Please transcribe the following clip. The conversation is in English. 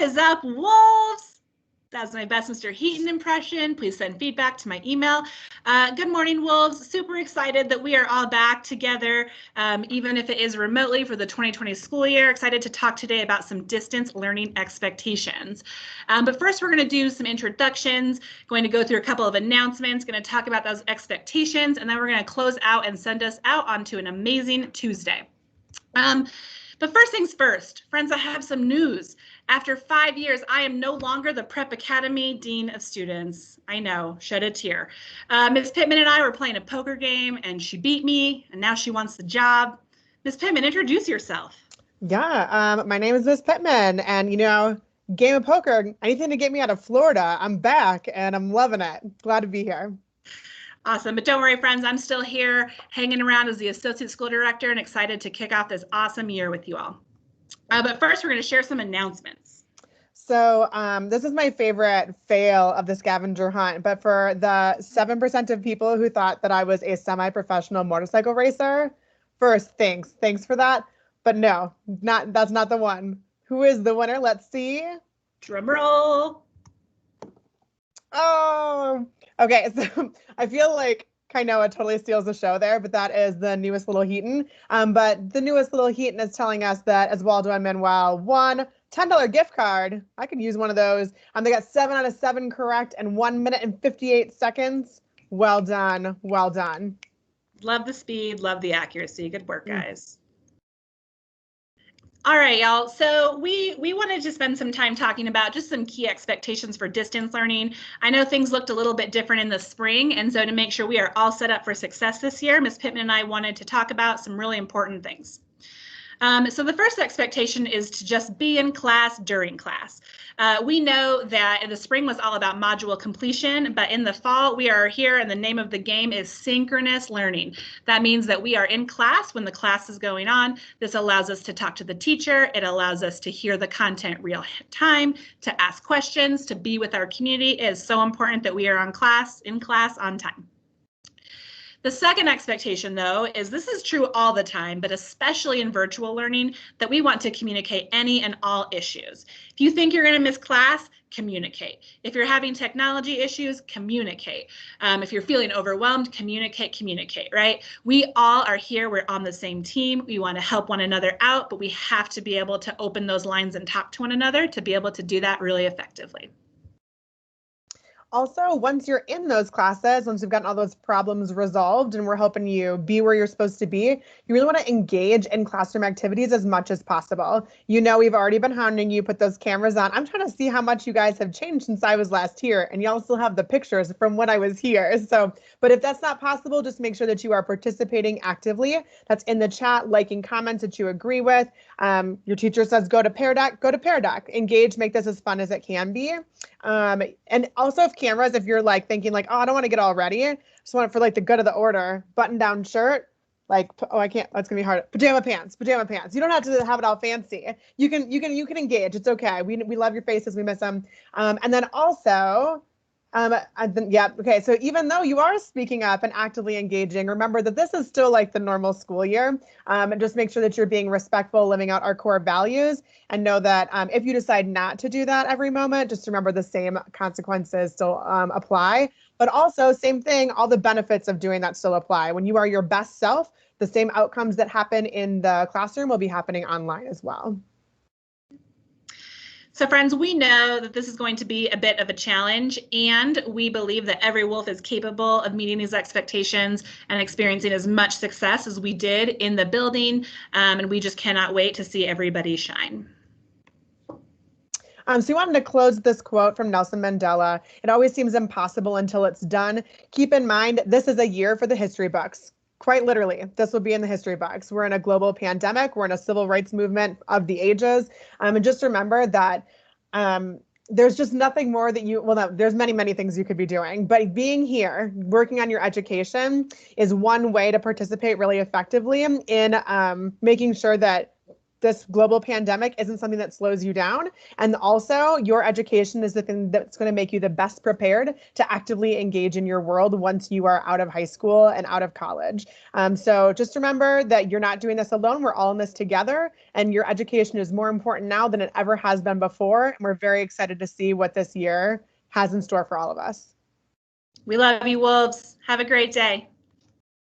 is up, Wolves? That's my best Mr. Heaton impression. Please send feedback to my email. Good morning, Wolves. Super excited that we are all back together, even if it is remotely for the 2020 school year. Excited to talk today about some distance learning expectations. But first, we're going to do some introductions, going to go through a couple of announcements, going to talk about those expectations, and then we're going to close out and send us out onto an amazing Tuesday. But first things first, friends, I have some news. After 5 years, I am no longer the Prep Academy Dean of Students. I know, shed a tear. Ms. Pittman and I were playing a poker game and she beat me and now she wants the job. Ms. Pittman, introduce yourself. Yeah, my name is Ms. Pittman and game of poker, anything to get me out of Florida. I'm back and I'm loving it. Glad to be here. Awesome, but don't worry, friends, I'm still here hanging around as the Associate School Director and excited to kick off this awesome year with you all. But first, we're going to share some announcements. So this is my favorite fail of the scavenger hunt, but for the 7% of people who thought that I was a semi-professional motorcycle racer, first, thanks for that. But no, that's not the one. Who is the winner? Let's see. Drum roll. Oh, okay. So I feel like Kainoa totally steals the show there, but that is the newest little Heaton. But the newest little Heaton is telling us that Oswaldo and Manuel won $10 gift card. I could use one of those. They got 7 out of 7 correct in 1 minute and 58 seconds. Well done. Well done. Love the speed. Love the accuracy. Good work, guys. All right, y'all. So we wanted to spend some time talking about just some key expectations for distance learning. I know things looked a little bit different in the spring, and so to make sure we are all set up for success this year, Ms. Pittman and I wanted to talk about some really important things. So the first expectation is to just be in class during class. We know that in the spring was all about module completion, but in the fall we are here and the name of the game is synchronous learning. That means that we are in class when the class is going on. This allows us to talk to the teacher. It allows us to hear the content real time, to ask questions, to be with our community. It is so important that we are in class on time. The second expectation, though, is this is true all the time, but especially in virtual learning, that we want to communicate any and all issues. If you think you're going to miss class, communicate. If you're having technology issues, communicate. If you're feeling overwhelmed, communicate, right? We all are here. We're on the same team. We want to help one another out, but we have to be able to open those lines and talk to one another to be able to do that really effectively. Also, once you're in those classes, once you've gotten all those problems resolved and we're helping you be where you're supposed to be, you really want to engage in classroom activities as much as possible. We've already been hounding you, put those cameras on. I'm trying to see how much you guys have changed since I was last here, and y'all still have the pictures from when I was here. So, but if that's not possible, just make sure that you are participating actively. That's in the chat, liking comments that you agree with. Your teacher says go to Pear Deck, go to Pear Deck. Engage, make this as fun as it can be. And also if cameras, if you're like thinking like, oh, I don't want to get all ready, I just want it for like the good of the order, button down shirt, like, oh, I can't, that's gonna be hard. Pajama pants. You don't have to have it all fancy. You can engage. It's okay. We love your faces. We miss them. And then also, okay. So even though you are speaking up and actively engaging, remember that this is still like the normal school year. And just make sure that you're being respectful, living out our core values, and know that if you decide not to do that every moment, just remember the same consequences still apply. But also, same thing, all the benefits of doing that still apply. When you are your best self, the same outcomes that happen in the classroom will be happening online as well. So friends, we know that this is going to be a bit of a challenge, and we believe that every wolf is capable of meeting these expectations and experiencing as much success as we did in the building, and we just cannot wait to see everybody shine. So we wanted to close with this quote from Nelson Mandela. It always seems impossible until it's done. Keep in mind, this is a year for the history books. Quite literally, this will be in the history books. We're in a global pandemic. We're in a civil rights movement of the ages. And just remember that there's just nothing more that there's many things you could be doing, but being here, working on your education is one way to participate really effectively in making sure that this global pandemic isn't something that slows you down. And also, your education is the thing that's going to make you the best prepared to actively engage in your world once you are out of high school and out of college. So just remember that you're not doing this alone. We're all in this together, and your education is more important now than it ever has been before. And we're very excited to see what this year has in store for all of us. We love you, Wolves. Have a great day.